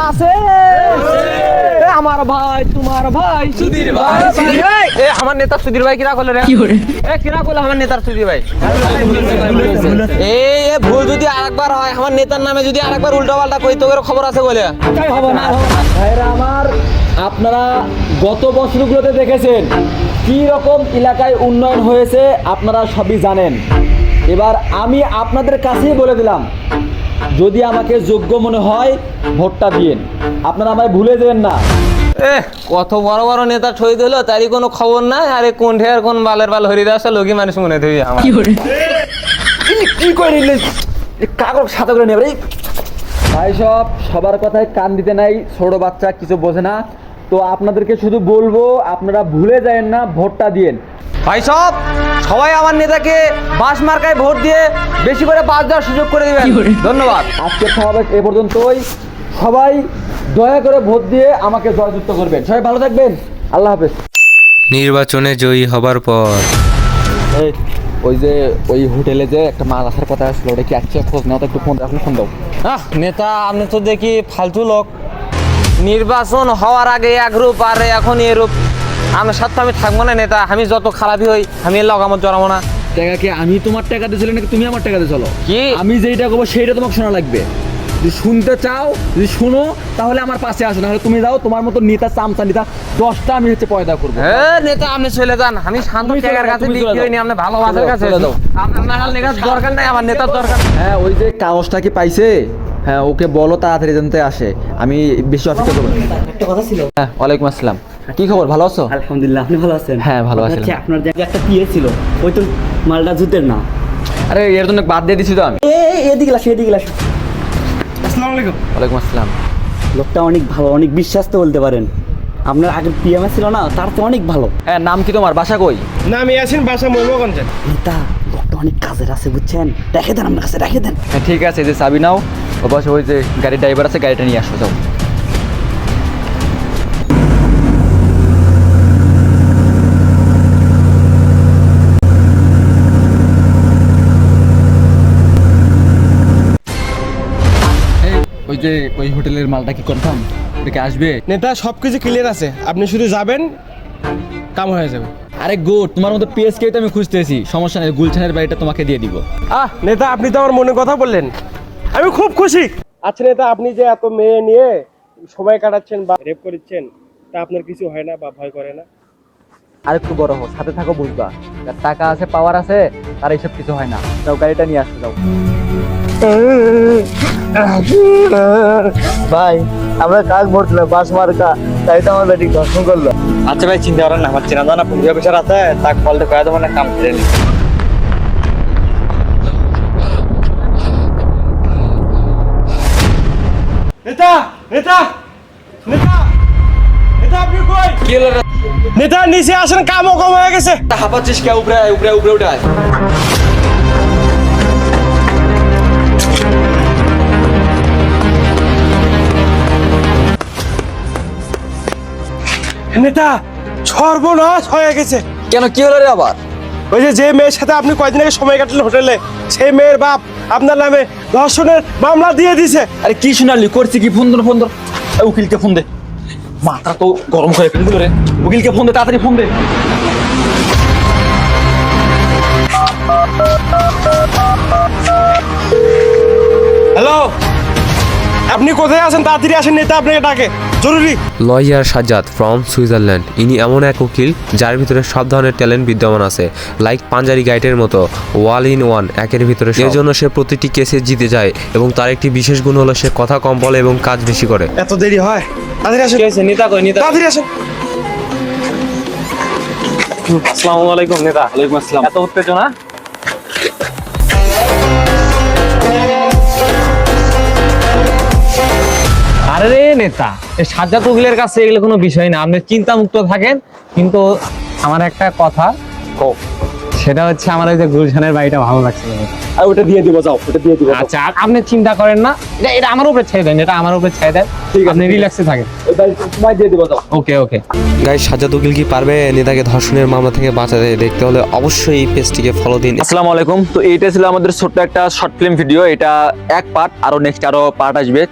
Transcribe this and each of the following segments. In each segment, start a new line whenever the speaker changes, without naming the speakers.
আছে আমার ভাই তোমার ভাই
সুধীর ভাই
এ আমার নেতা সুধীর ভাই কিরা করলে রে এ কিরা করলে আমার নেতার সুধীর ভাই এই ভুল যদি আরেকবার হয় আমার নেতার নামে যদি আরেকবার উল্টাপাল্টা কই তো খবর আছে বলে
হবে না ভাইরা আমার, আপনারা গত বছরগুলোতে দেখেছেন কি রকম এলাকায় উন্নয়ন হয়েছে, আপনারা সবই জানেন। এবার আমি আপনাদের কাছেই বলে দিলাম, যদি আমাকে যোগ্য মনে হয় ভোটটা দিয়েন, আপনারা আমায় ভুলে যাবেন না।
কত বড় বড় নেতা ছই দিল তারই কোনো খবর নাই। আরে কোন ঠেয়ার কোন বালের বাল হরিদাস লোকই মানুষ মনে থই আমার
কি করে নিলে কাগজ সাথে করে নেবে ভাই, সবার কথায় কান দিতে নাই, ছোট বাচ্চা কিছু বোঝে না। তো আপনাদেরকে শুধু বলবো, আপনারা ভুলে যাবেন না, ভোটটা দিয়েন।
ভাই সবাই আমার নেতাকে বাস মার্কায় ভোট দিয়ে বেশি করে বাস দেওয়ার সুযোগ করে দিবেন। ধন্যবাদ।
আজকের সমাবেশ এ পর্যন্তই। সবাই দয়া করে ভোট দিয়ে আমাকে জয়যুক্ত করবেন। সবাই ভালো থাকবেন, আল্লাহ হাফেজ।
নির্বাচনে জয়ী হবার পর
ওই যে ওই হোটেলে যে একটা মাল আসার কথা আসলো, ওটা কি আসছে? খোঁজ নাও তো, একটু ফোন দাও।
নেতা আপনি তো দেখি ফালতু লোক। নির্বাচন হওয়ার আগে এক রূপ আর এখন এ রূপ। আমার সাথে আমি থাকবো না নেতা। আমি যত খারাপই হই আমি এর লগামত জড়াবো না।
টাকা কি আমি তোমার টাকা দিয়েছিল নাকি তুমি আমার টাকা দিয়েছিল?
কি
আমি যেইটা করবো সেইটা তোমাকে শোনা লাগবে। যদি শুনতে চাও, যদি শুনো, তাহলে আমার পাশে আসো, নাহলে তুমি যাও। তোমার মতো নেতা চামচা নেতা 10টা আমি হচ্ছে পয়দা করবো।
হ্যাঁ নেতা আপনি চলে যান। আমি শান্ত টাকার কাছে বিক্রি হইনি, আপনি ভালোবাসার কাছে
যাও।
আপনার নেতার দরকার নাই, আমার নেতার দরকার।
হ্যাঁ, ওই যে কাগজটা কি পাইছে? হ্যাঁ, ওকে বলো তাড়াতাড়ি জানতে আসে। আমি বেশি অপেক্ষা করবো না।
একটা কথা ছিল।
হ্যাঁ, ওয়ালাইকুম আসসালাম। কি খবর, ভালো আছো?
আলহামদুলিল্লাহ, আপনি ভালো আছেন?
হ্যাঁ, ভালো আছি।
আপনার যে একটা পিএ ছিল, ওই তো মালটা জুতের না।
আরে এর জন্য বাদ দিয়ে দিছি তো আমি।
এদিকে আসো।
আসসালামু আলাইকুম।
ওয়ালাইকুম আসসালাম।
লোকটা অনেক ভালো, অনেক বিশ্বাস তো বলতে পারেন। আপনার আগের পিএমএ ছিল না, তার তো অনেক ভালো।
হ্যাঁ, নাম কি তোমার? বাসা কই?
না আমি ইয়াসিন, বাসা ময়ূরভঞ্জে।
নেতা লোকটা অনেক কাজের আছে, বুঝছেন? রেখে দেন আপনার কাছে, রেখে দেন।
হ্যাঁ ঠিক আছে, যে চাবি নাও। ও পাশে ওই যে গাড়ির ড্রাইভার আছে, গাড়িটা নিয়ে আসো, যাও। ওই যে ওই হোটেলের মালটা কি কনফার্ম? এটা কি আসবে?
নেতা সবকিছু ক্লিয়ার আছে, আপনি শুধু যাবেন, কাম হয়ে যাবে।
আরে গুড, তোমার মতো পিএসকে তো আমি খুঁজতেছি। সমস্যা নেই, গুলশানের বাড়িটা তোমাকে দিয়ে দিব।
নেতা আপনি তো আমার মনে কথা বললেন, আমি খুব খুশি। আচ্ছা নেতা, আপনি যে এত মেয়ে নিয়ে সময় কাটাচ্ছেন বা রেপ করছেন, তা আপনার কিছু হয় না বা ভয় করে না?
আর একটু বড় হো, সাথে থাকো, বুঝবা। যার টাকা আছে, পাওয়ার আছে, তার এইসব কিছু হয় না। যাও, গাড়িটা নিয়ে আসো, যাও।
ভাই আমরা কাজ ভরছিলাম বাস মার্কা, তাই তো আমার ব্যাটিং দর্শন করলো।
আচ্ছা ভাই, চিন্তা করেন না, আমার চেনা জানা পুলিশ অফিসার আছে, তাকে কলটা করে দেবো না, কাম করে নি।
নেতা নেতা নেতা নেতা আপনি কই?
কি হলো?
নেতা নিচে আসেন, কামও কম হয়ে গেছে।
হাঁপাচ্ছিস কে? উপরে উপরে উপরে উঠে আয়।
নেতা সর্বনাশ হয়ে গেছে।
কেন, কি হলো রে আবার?
ওই যে মেয়ের সাথে আপনি কয়দিন আগে সময় কাটালেন হোটেলে, সেই মেয়ের বাপ আপনার নামে ধর্ষণের মামলা দিয়ে দিছে।
আরে কি শুনালি? করছি কি? ফোন ধর। উকিলকে ফোন দে। মাথা তো গরম করে ফেলে দিল রে। উকিলকে ফোন দে, তাড়াতাড়ি ফোন দে।
হ্যালো, আপনি কোথায় আছেন? তাড়াতাড়ি আসেন, নেতা আপনাকে ডাকে, জরুরি।
Lawyer Sajjad from Switzerland. ইনি এমন এক উকিল যার ভিতরে সব ধরনের ট্যালেন্ট বিদ্যমান আছে, লাইক পাঞ্জারি গাইডের মতো, ওয়াল ইন ওয়ান, একের ভিতরে। এর জন্য সে প্রতিটি কেসে জিতে যায় এবং তার একটি বিশেষ গুণ হলো সে কথা কম বলে এবং কাজ বেশি করে।
এত দেরি হয়? তাড়াতাড়ি আসেন।
নেতা কই? নেতা
তাড়াতাড়ি আসেন।
আসসালামু আলাইকুম নেতা।
ওয়ালাইকুম আসসালাম।
এত উত্তেজনা? আরে রে নেতা, এই সাজ্জাদ উকিলের কাছে এগুলো কোনো বিষয় না, আপনি চিন্তা মুক্ত থাকেন। কিন্তু আমার একটা কথা, সেটা হচ্ছে আমার ওই যে গুলশানের বাড়িটা ভালো লাগছে।
আর ওটা দিয়ে দিব, যাও ওটা দিয়ে দিব।
আচ্ছা আপনি চিন্তা করেন না, এটা আমার উপরে ছেড়ে দেন, এটা আমার উপরে ছেড়ে দেন,
ঠিক আছে,
আপনি রিল্যাক্সে থাকেন।
তোমায় দিয়ে দিব, যাও।
ওকে ওকে।
গাইস, সাজ্জাদ উকিল কি পারবে নেতাকে ধর্ষণের মামলা থেকে বাঁচাতে? দেখতে হলে অবশ্যই এই পেজটিকে ফলো দিন।
আসসালামু আলাইকুম। তো এইটা ছিল আমাদের ছোট্ট একটা শর্ট ফিল্ম ভিডিও। এটা এক পার্ট, আরো নেক্সট আরো পার্ট আসবে।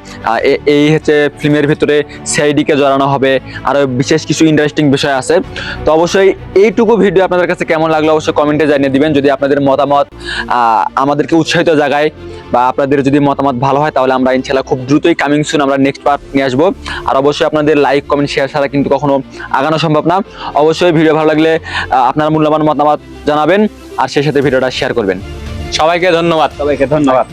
এই হচ্ছে ফিল্মের ভিতরে সিআইডি কে জড়ানো হবে, আরো বিশেষ কিছু ইন্টারেস্টিং বিষয় আছে। তো অবশ্যই এইটুকু ভিডিও আপনাদের কাছে কেমন লাগলো অবশ্যই কমেন্টে জানিয়ে দিবেন। যদি আপনাদের মতামত আমাদেরকে উৎসাহিত জায়গায়, বা আপনাদের যদি মতামত ভালো হয়, তাহলে আমরা ইনশাআল্লাহ খুব দ্রুতই কামিং সুন আমরা নেক্সট পার্ট নিয়ে আসবো। আর অবশ্যই আপনাদের লাইক কমেন্ট শেয়ার ছাড়া কিন্তু কখনো আগানো সম্ভব না। অবশ্যই ভিডিও ভালো লাগলে আপনার মূল্যবান মতামত জানাবেন, আর সেই সাথে ভিডিওটা শেয়ার করবেন। সবাইকে ধন্যবাদ।
সবাইকে ধন্যবাদ।